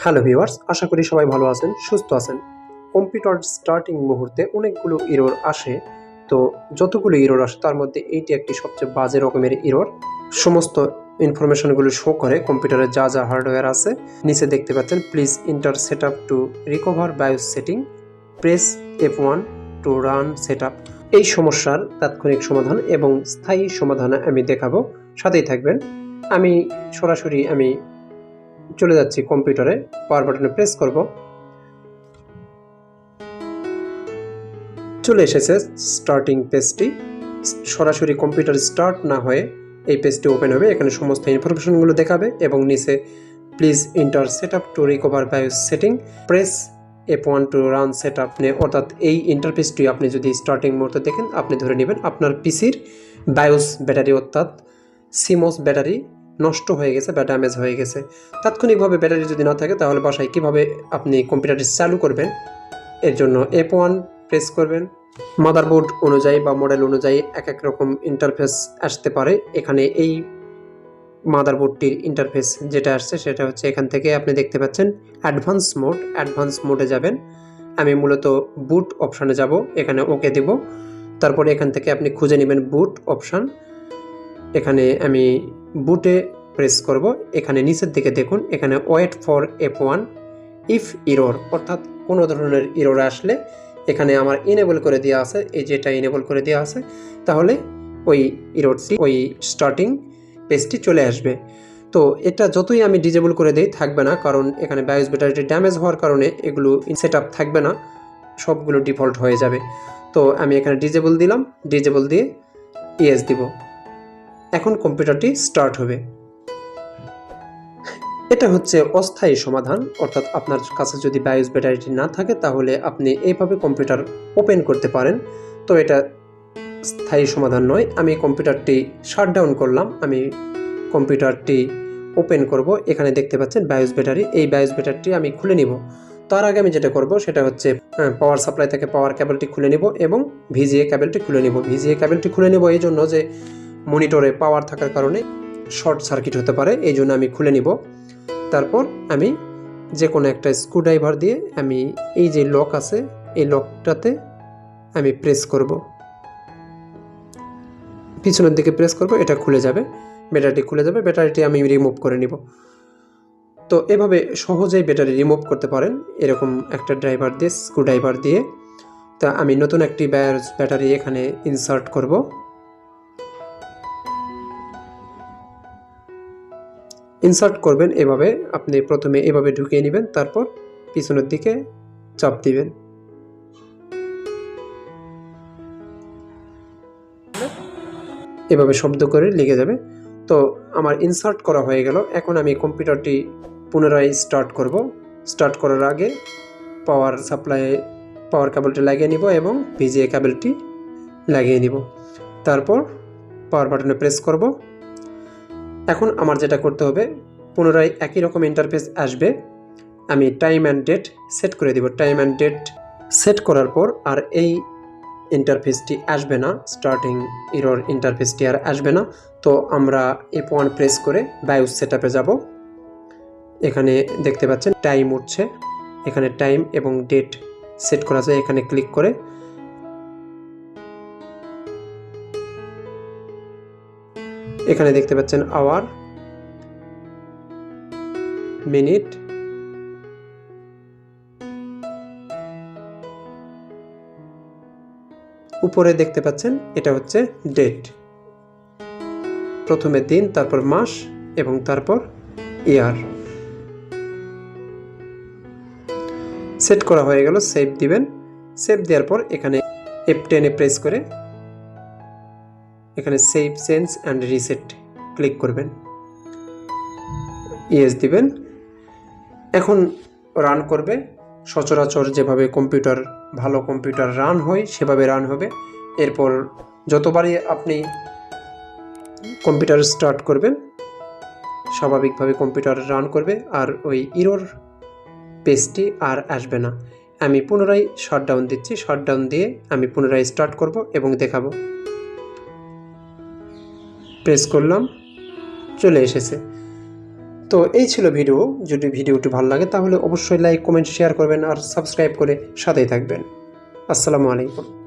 Hello viewers, আশা করি সবাই ভালো আছেন, সুস্থ আছেন। কম্পিউটার স্টার্টিং মুহূর্তে অনেকগুলো এরর আসে। তো যতগুলো এরর আসে তার মধ্যে এইটি একটি সবচেয়ে বাজে রকমের এরর। সমস্ত ইনফরমেশনগুলো শো করে কম্পিউটারে যা যা হার্ডওয়্যার আছে। নিচে দেখতে পাচ্ছেন, please inter setup to recover bias setting, press F1 to run setup. এই সমস্যার তাৎক্ষণিক সমাধান এবং স্থায়ী সমাধান আমি দেখাবো, সাথেই থাকবেন। আমি সরাসরি চলে যাচ্ছি কম্পিউটারে, পাওয়ার বাটনে প্রেস করব। চলে এসেছে স্টার্টিং পেজটি। সরাসরি কম্পিউটার স্টার্ট না হয়ে এই পেজটি ওপেন হবে। এখানে সমস্ত ইনফরমেশনগুলো দেখাবে এবং নিচে please inter setup to recover bias setting, press F1 to run setup অর্থাৎ এই ইন্টারফেসটি আপনি যদি স্টার্টিং মুহূর্তে দেখেন, আপনি ধরে নেবেন আপনার পিসির বায়োস ব্যাটারি অর্থাৎ cmos ব্যাটারি নষ্ট হয়ে গেছে বা ড্যামেজ হয়ে গেছে। তাৎক্ষণিকভাবে ব্যাটারি যদি না থাকে তাহলে বাসায় কীভাবে আপনি কম্পিউটারটি চালু করবেন, এর জন্য F1 প্রেস করবেন। মাদারবোর্ড অনুযায়ী বা মডেল অনুযায়ী এক এক রকম ইন্টারফেস আসতে পারে। এখানে এই মাদারবোর্ডটির ইন্টারফেস যেটা আসছে সেটা হচ্ছে, এখান থেকে আপনি দেখতে পাচ্ছেন অ্যাডভান্স মোডে যাবেন। আমি মূলত বুট অপশানে যাব, এখানে ওকে দেব। তারপরে এখান থেকে আপনি খুঁজে নেবেন বুট অপশান। এখানে আমি বুটে প্রেস করব। এখানে নিচের দিকে দেখুন, এখানে wait for F1 if error, অর্থাৎ কোনো ধরনের ইরর আসলে এখানে আমার ইনেবল করে দেওয়া আছে, এই যেটা ইনেবল করে দেওয়া আছে, তাহলে ওই ইররটি, ওই স্টার্টিং পেজটি চলে আসবে। তো এটা যতই আমি ডিজেবল করে দিই থাকবে না, কারণ এখানে বায়োস ব্যাটারিটি ড্যামেজ হওয়ার কারণে এগুলো সেট আপ থাকবে না, সবগুলো ডিফল্ট হয়ে যাবে। তো আমি এখানে ডিজেবল দিলাম, ডিজেবল দিয়ে ইয়েস দিব। এখন কম্পিউটারটি স্টার্ট হবে। এটা হচ্ছে অস্থায়ী সমাধান, অর্থাৎ আপনার কাছে যদি বায়োস ব্যাটারিটি না থাকে তাহলে আপনি এইভাবে কম্পিউটার ওপেন করতে পারেন। তো এটা স্থায়ী সমাধান নয়। আমি কম্পিউটারটি শাটডাউন করলাম, আমি কম্পিউটারটি ওপেন করব। এখানে দেখতে পাচ্ছেন বায়োস ব্যাটারি, এই বায়োস ব্যাটারিটি আমি খুলে নিব। তার আগে আমি যেটা করব সেটা হচ্ছে পাওয়ার সাপ্লাই থেকে পাওয়ার কেবলটি খুলে নিব এবং ভিজিএ কেবলটি খুলে নিব। ভিজিএ কেবলটি খুলে নিব এই জন্য যে মনিটরে পাওয়ার থাকার কারণে শর্ট সার্কিট হতে পারে, এই জন্য আমি খুলে নিব। তারপর আমি যে কোনো একটা স্ক্রুড্রাইভার দিয়ে আমি এই যে লক আছে এই লকটাতে আমি প্রেস করব, পিছনের দিকে প্রেস করব, এটা খুলে যাবে, ব্যাটারিটি খুলে যাবে। ব্যাটারিটি আমি রিমুভ করে নিব। তো এভাবে সহজেই ব্যাটারি রিমুভ করতে পারেন এরকম একটা ড্রাইভার দিয়ে, স্ক্রুড্রাইভার দিয়ে। তা আমি নতুন একটি ব্যাটারি এখানে ইনসার্ট করব। ইনসার্ট করবেন এভাবে, আপনি প্রথমে এভাবে ঢুকিয়ে নেবেন, তারপর পিছনের দিকে চাপ দিবেন। এভাবে শব্দ করে লেগে যাবে। তো আমার ইনসার্ট করা হয়ে গেল। এখন আমি কম্পিউটারটি পুনরায় স্টার্ট করব। স্টার্ট করার আগে পাওয়ার কেবলটি লাগিয়ে নিব এবং ভিজিএ কেবলটি লাগিয়ে নিব। তারপর পাওয়ার বাটনে প্রেস করব। এখন আমার যেটা করতে হবে, পুনরায় একই রকম ইন্টারফেস আসবে। আমি টাইম অ্যান্ড ডেট সেট করে দিব। টাইম অ্যান্ড ডেট সেট করার পর আর এই ইন্টারফেসটি আসবে না, স্টার্টিং এরর ইন্টারফেসটি আর আসবে না। তো আমরা F1 প্রেস করে বায়োস সেটআপে যাব। এখানে দেখতে পাচ্ছেন টাইম উঠছে, এখানে টাইম এবং ডেট সেট করা যায়। এখানে ক্লিক করে এখানে দেখতে পাচ্ছেন আওয়ার, মিনিট, উপরে দেখতে পাচ্ছেন এটা হচ্ছে ডেট, প্রথমে দিন, তারপর মাস এবং তারপর ইয়ার। সেট করা হয়ে গেল, সেভ দিবেন। সেভ দেওয়ার পর এখানে F10 প্রেস করে এখানে save change and reset click করবেন, ইয়েস দিবেন। এখন রান করবে। সচরাচর যেভাবে ভালো কম্পিউটার রান হয় সেভাবে রান হবে। এরপর যতবারই আপনি কম্পিউটার স্টার্ট করবেন স্বাভাবিকভাবে কম্পিউটার রান করবে, আর ওই ইরর পেজটি আর আসবে না। আমি পুনরায় শাটডাউন দিচ্ছি। শাটডাউন দিয়ে আমি পুনরায় স্টার্ট করব এবং দেখাবো। প্রেস করলাম, চলে এসেছে। তো এই ছিল ভিডিও। যদি ভিডিওটি ভালো লাগে তাহলে অবশ্যই লাইক, কমেন্ট, শেয়ার করবেন আর সাবস্ক্রাইব করে সাথেই থাকবেন। আসসালামু আলাইকুম।